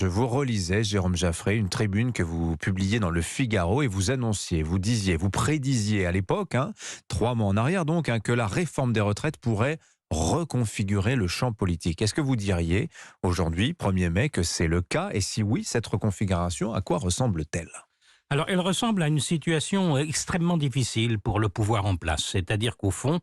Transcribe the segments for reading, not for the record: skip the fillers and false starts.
Je vous relisais, Jérôme Jaffray, une tribune que vous publiez dans Le Figaro et vous annonciez, vous disiez, vous prédisiez à l'époque, 3 mois en arrière donc, que la réforme des retraites pourrait reconfigurer le champ politique. Est-ce que vous diriez aujourd'hui, 1er mai, que c'est le cas? Et si oui, cette reconfiguration, à quoi ressemble-t-elle? Alors, elle ressemble à une situation extrêmement difficile pour le pouvoir en place. C'est-à-dire qu'au fond,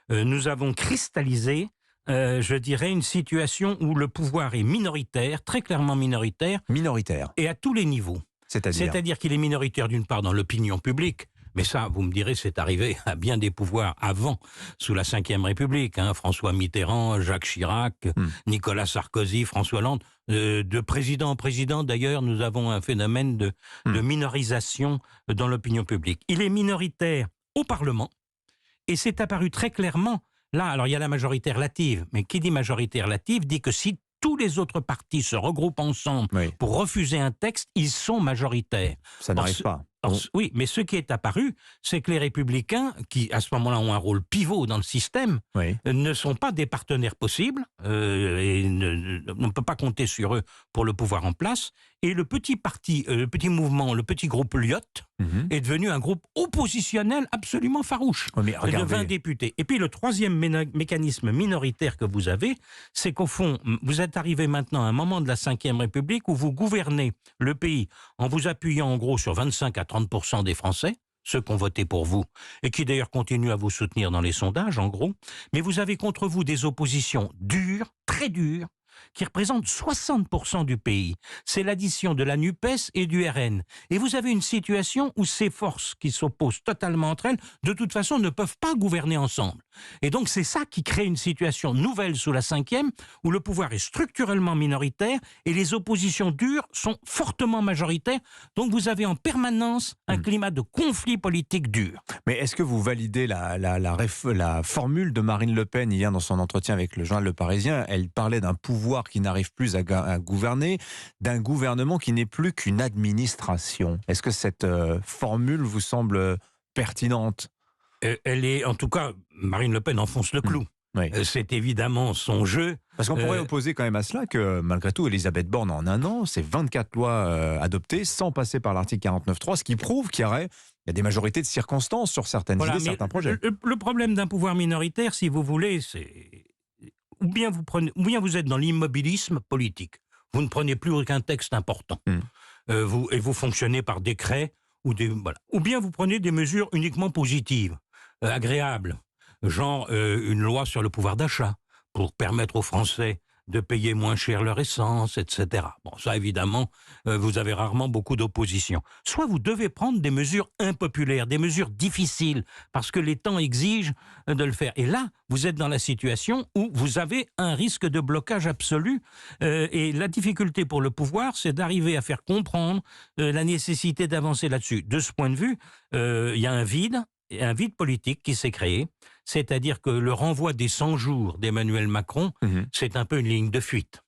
nous avons cristallisé, je dirais, une situation où le pouvoir est minoritaire, très clairement minoritaire. Minoritaire. Et à tous les niveaux. C'est-à-dire C'est-à-dire qu'il est minoritaire d'une part dans l'opinion publique, mais ça, vous me direz, c'est arrivé à bien des pouvoirs avant, sous la Ve République. François Mitterrand, Jacques Chirac, Nicolas Sarkozy, François Hollande. De président en président, d'ailleurs, nous avons un phénomène de minorisation dans l'opinion publique. Il est minoritaire au Parlement, et c'est apparu très clairement. Là, alors il y a la majorité relative, mais qui dit majorité relative dit que si tous les autres partis se regroupent ensemble pour refuser un texte, ils sont majoritaires. Ça n'arrive pas. Oui, mais ce qui est apparu, c'est que les Républicains, qui à ce moment-là ont un rôle pivot dans le système, ne sont pas des partenaires possibles, et on ne peut pas compter sur eux pour le pouvoir en place. Et le petit parti, le petit mouvement, le petit groupe Lyotte est devenu un groupe oppositionnel absolument farouche, de 20 députés. Et puis le troisième mécanisme minoritaire que vous avez, c'est qu'au fond, vous êtes arrivé maintenant à un moment de la Ve République où vous gouvernez le pays en vous appuyant en gros sur 25 à 30% des Français, ceux qui ont voté pour vous, et qui d'ailleurs continuent à vous soutenir dans les sondages, en gros, mais vous avez contre vous des oppositions dures, très dures, qui représentent 60% du pays. C'est l'addition de la NUPES et du RN. Et vous avez une situation où ces forces qui s'opposent totalement entre elles, de toute façon, ne peuvent pas gouverner ensemble. Et donc c'est ça qui crée une situation nouvelle sous la Ve, où le pouvoir est structurellement minoritaire et les oppositions dures sont fortement majoritaires. Donc vous avez en permanence un climat de conflit politique dur. Mais est-ce que vous validez la formule de Marine Le Pen hier dans son entretien avec le journal Le Parisien? Elle parlait d'un pouvoir qui n'arrive plus à gouverner, d'un gouvernement qui n'est plus qu'une administration. Est-ce que cette formule vous semble pertinente? Elle est, en tout cas, Marine Le Pen enfonce le clou. C'est évidemment son jeu. Parce qu'on pourrait opposer quand même à cela que, malgré tout, Elisabeth Borne, en un an, c'est 24 lois adoptées sans passer par l'article 49.3, ce qui prouve qu'il y a des majorités de circonstances sur certaines idées, certains projets. Le problème d'un pouvoir minoritaire, si vous voulez, c'est... Ou bien vous êtes dans l'immobilisme politique. Vous ne prenez plus aucun texte important. Et vous fonctionnez par décret. Ou bien vous prenez des mesures uniquement positives, agréables. Genre une loi sur le pouvoir d'achat pour permettre aux Français de payer moins cher leur essence, etc. Bon, ça évidemment, vous avez rarement beaucoup d'opposition. Soit vous devez prendre des mesures impopulaires, des mesures difficiles, parce que les temps exigent de le faire. Et là, vous êtes dans la situation où vous avez un risque de blocage absolu. Et la difficulté pour le pouvoir, c'est d'arriver à faire comprendre la nécessité d'avancer là-dessus. De ce point de vue, il y a un vide politique qui s'est créé, c'est-à-dire que le renvoi des 100 jours d'Emmanuel Macron, c'est un peu une ligne de fuite.